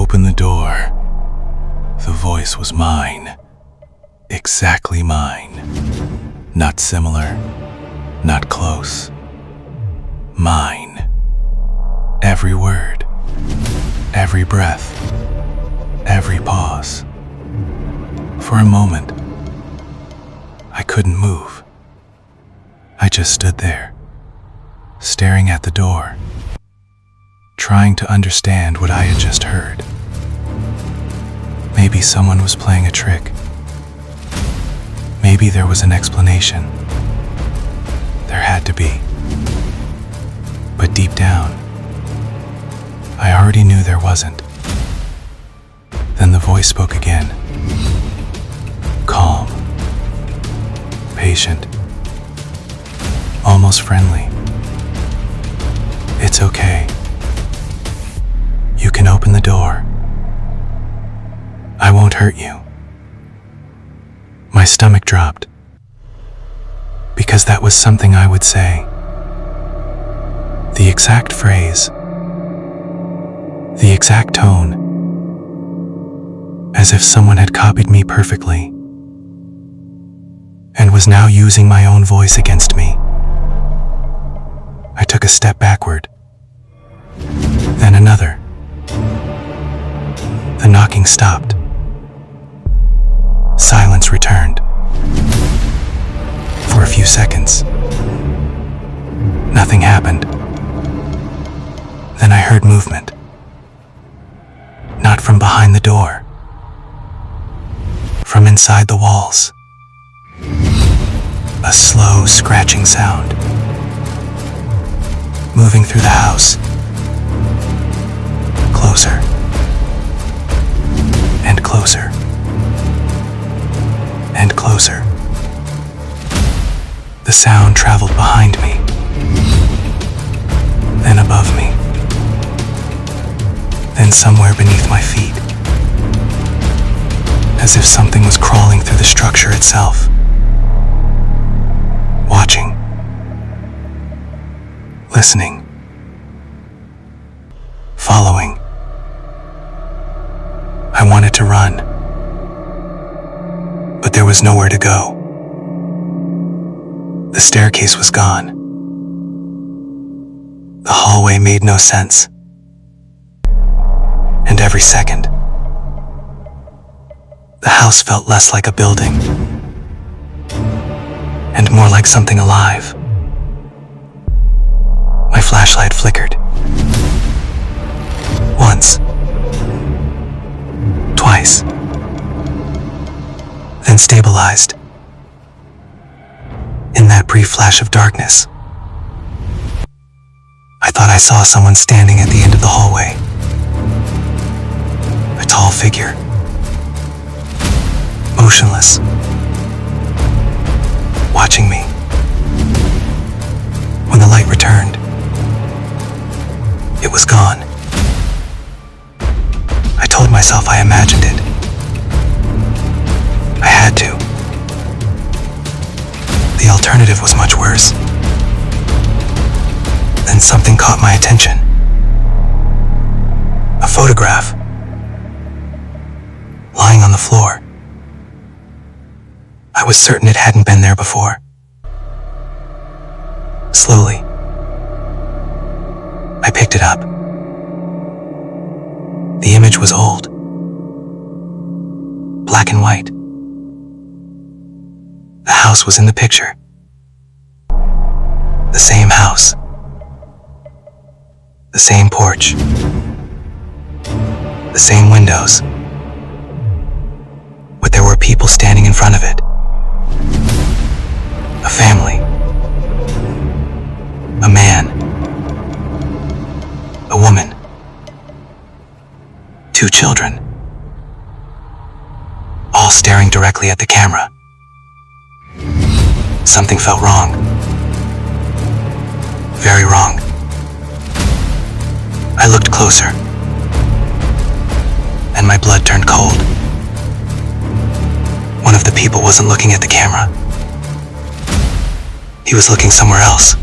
open the door, the voice was mine. Exactly mine. Not similar, not close. Mine. Every word, every breath, every pause. For a moment, I couldn't move. I just stood there, staring at the door, trying to understand what I had just heard. Maybe someone was playing a trick. Maybe there was an explanation. There had to be. But deep down, I already knew there wasn't. Then the voice spoke again. Calm, patient, almost friendly. It's okay. You can open the door. I won't hurt you. My stomach dropped, because that was something I would say. The exact phrase, the exact tone, as if someone had copied me perfectly and was now using my own voice against me. I took a step backward, then another. The knocking stopped. Silence returned. For a few seconds, nothing happened. Then I heard movement. Not from behind the door. From inside the walls. A slow, scratching sound. Moving through the house. Closer. And closer. And closer. The sound traveled behind me, then above me, then somewhere beneath my feet, as if something was crawling through the structure itself, watching, listening, following. I wanted to run, but there was nowhere to go. The staircase was gone. The hallway made no sense. And every second, the house felt less like a building and more like something alive. My flashlight flickered. Once. Twice. Then stabilized. In that brief flash of darkness, I thought I saw someone standing at the end of the hallway. A tall figure. Motionless. Watching me. When the light returned, it was gone. I told myself I imagined it. I had to. The alternative was much worse. Then something caught my attention. A photograph. Lying on the floor. I was certain it hadn't been there before. Slowly, I picked it up. The image was old. Black and white. The house was in the picture. The same house. The same porch. The same windows. But there were people standing in front of it. A family. A man. A woman. 2 children. All staring directly at the camera. Something felt wrong. Very wrong. I looked closer, and my blood turned cold. One of the people wasn't looking at the camera. He was looking somewhere else.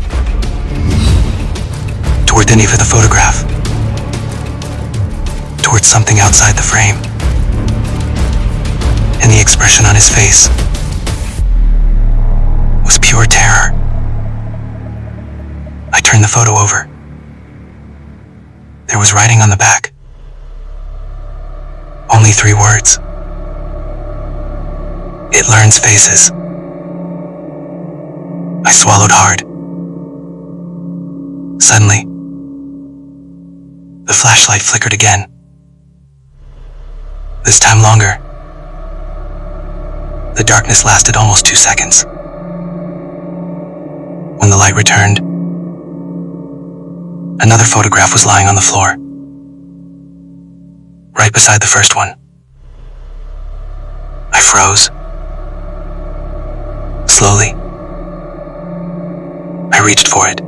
Toward the knee for the photograph. towards something outside the frame, and the expression on his face was pure terror. I turned the photo over. There was writing on the back. Only 3 words. It learns faces. I swallowed hard. Suddenly, the flashlight flickered again. This time longer. The darkness lasted almost 2 seconds. When the light returned, another photograph was lying on the floor, right beside the first one. I froze. Slowly, I reached for it.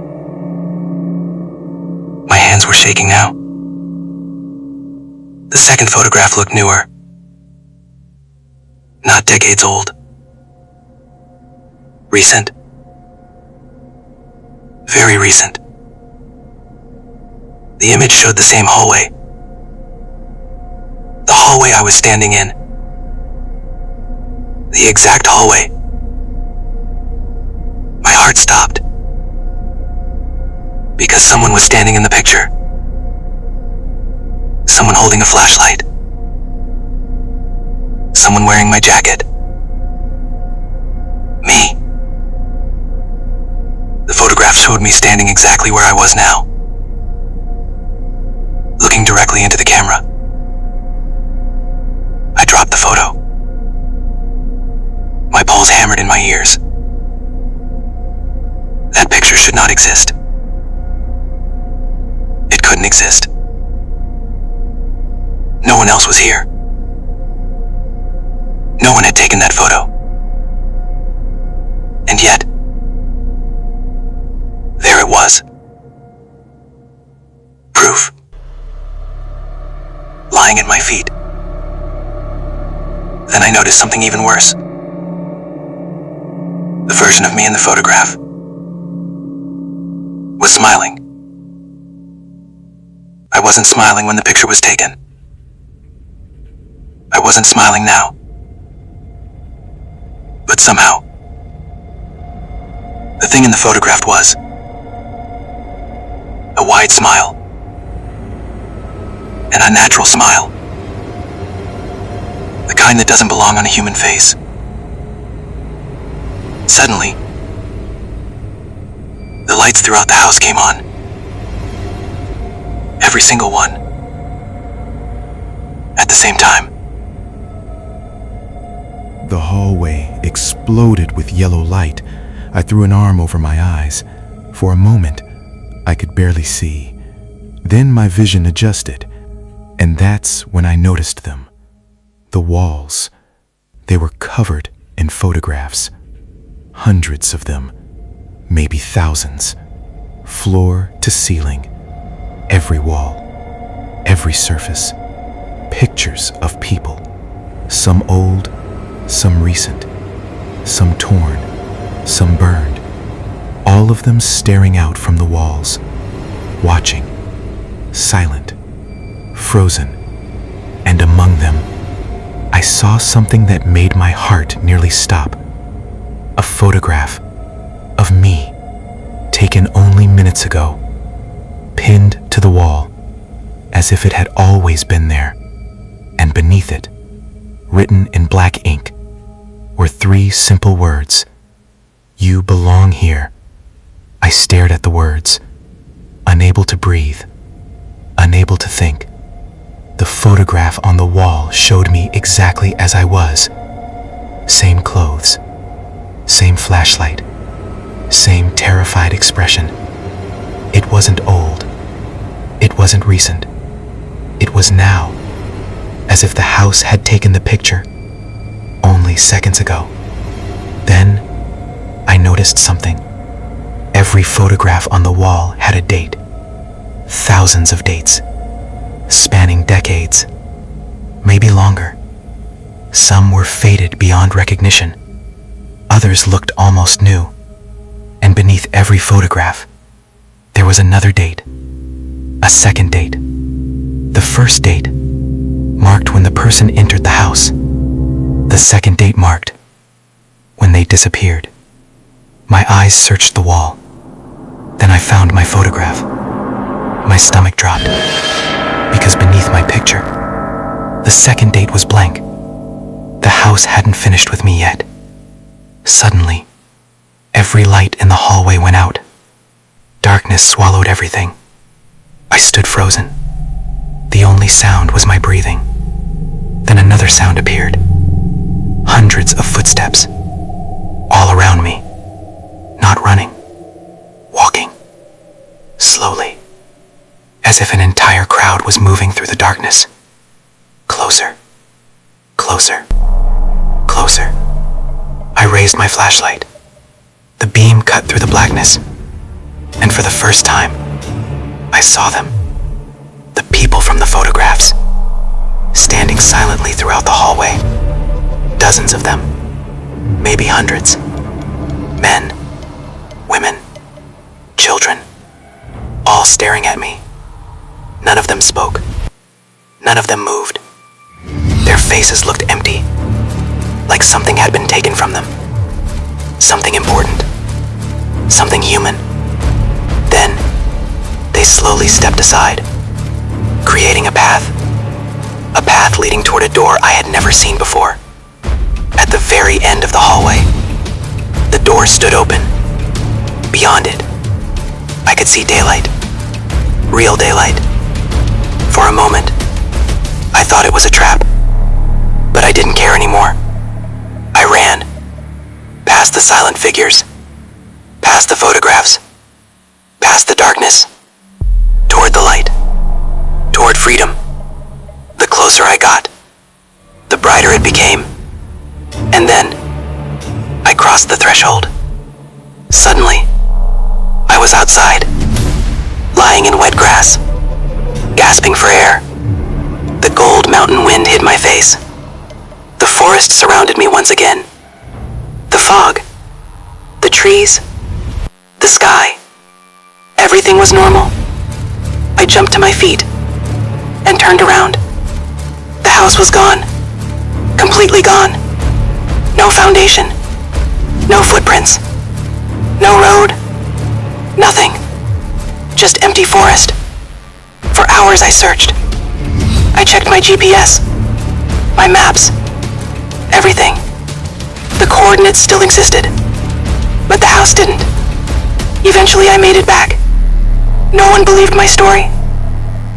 My hands were shaking now. The second photograph looked newer, not decades old. Recent. Very recent. The image showed the same hallway. The hallway I was standing in. The exact hallway. My heart stopped. Because someone was standing in the picture. Someone holding a flashlight. Someone wearing my jacket. Me. The photograph showed me standing exactly where I was now, looking directly into the camera. I dropped the photo. My pulse hammered in my ears. That picture should not exist. It couldn't exist. No one else was here. No one had taken that photo. And yet, there it was. Proof. Lying at my feet. Then I noticed something even worse. The version of me in the photograph was smiling. I wasn't smiling when the picture was taken. I wasn't smiling now. But somehow, the thing in the photograph was a wide smile. An unnatural smile. The kind that doesn't belong on a human face. Suddenly, the lights throughout the house came on. Every single one. At the same time. The hallway exploded with yellow light. I threw an arm over my eyes. For a moment, I could barely see. Then my vision adjusted, and that's when I noticed them. The walls. They were covered in photographs. Hundreds of them, maybe thousands. Floor to ceiling. Every wall, every surface. Pictures of people. Some old, some recent. Some torn, some burned. All of them staring out from the walls, watching, silent, frozen, and among them, I saw something that made my heart nearly stop. A photograph of me, taken only minutes ago, pinned to the wall, as if it had always been there, and beneath it, written in black ink, were 3 simple words: "You belong here." I stared at the words, unable to breathe, unable to think. The photograph on the wall showed me exactly as I was. Same clothes, same flashlight, same terrified expression. It wasn't old. It wasn't recent. It was now, as if the house had taken the picture only seconds ago. Then I noticed something. Every photograph on the wall had a date. Thousands of dates, spanning decades, maybe longer. Some were faded beyond recognition. Others looked almost new. And beneath every photograph, there was another date. A second date. The first date person entered the house. The second date marked. When they disappeared, my eyes searched the wall. Then I found my photograph. My stomach dropped, because beneath my picture, the second date was blank. The house hadn't finished with me yet. Suddenly, every light in the hallway went out. Darkness swallowed everything. I stood frozen. The only sound was my breathing. Then another sound appeared. Hundreds of footsteps. All around me. Not running. Walking. Slowly. As if an entire crowd was moving through the darkness. Closer. Closer. Closer. I raised my flashlight. The beam cut through the blackness. And for the first time, I saw them. The people from the photographs. Standing silently throughout the hallway. Dozens of them. Maybe hundreds. Men. Women. Children. All staring at me. None of them spoke. None of them moved. Their faces looked empty. Like something had been taken from them. Something important. Something human. Then, they slowly stepped aside, creating a path. A path leading toward a door I had never seen before. At the very end of the hallway, the door stood open. Beyond it, I could see daylight. Real daylight. For a moment, I thought it was a trap, but I didn't care anymore. I ran, past the silent figures, past the photographs, past the darkness, toward the light, toward freedom. The closer I got, the brighter it became. And then, I crossed the threshold. Suddenly, I was outside, lying in wet grass, gasping for air. The cold mountain wind hit my face. The forest surrounded me once again. The fog, the trees, the sky. Everything was normal. I jumped to my feet and turned around. The house was gone. Completely gone. No foundation. No footprints. No road. Nothing. Just empty forest. For hours I searched. I checked my GPS, my maps, everything. The coordinates still existed, but the house didn't. Eventually I made it back. No one believed my story.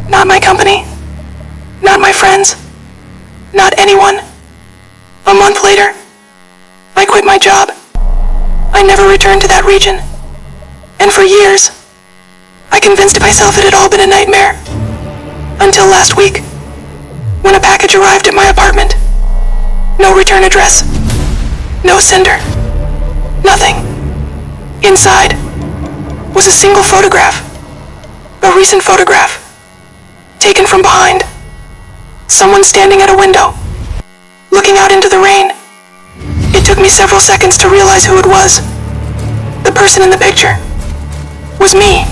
Not my company. Not my friends. Not anyone. A month later, I quit my job. I never returned to that region. And for years, I convinced myself it had all been a nightmare. Until last week, when a package arrived at my apartment. No return address. No sender. Nothing. Inside was a single photograph. A recent photograph. Taken from behind. Someone standing at a window, looking out into the rain. It took me several seconds to realize who it was. The person in the picture was me.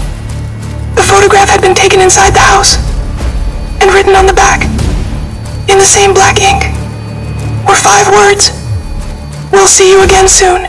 The photograph had been taken inside the house, and written on the back, in the same black ink, were 5 words. We'll see you again soon.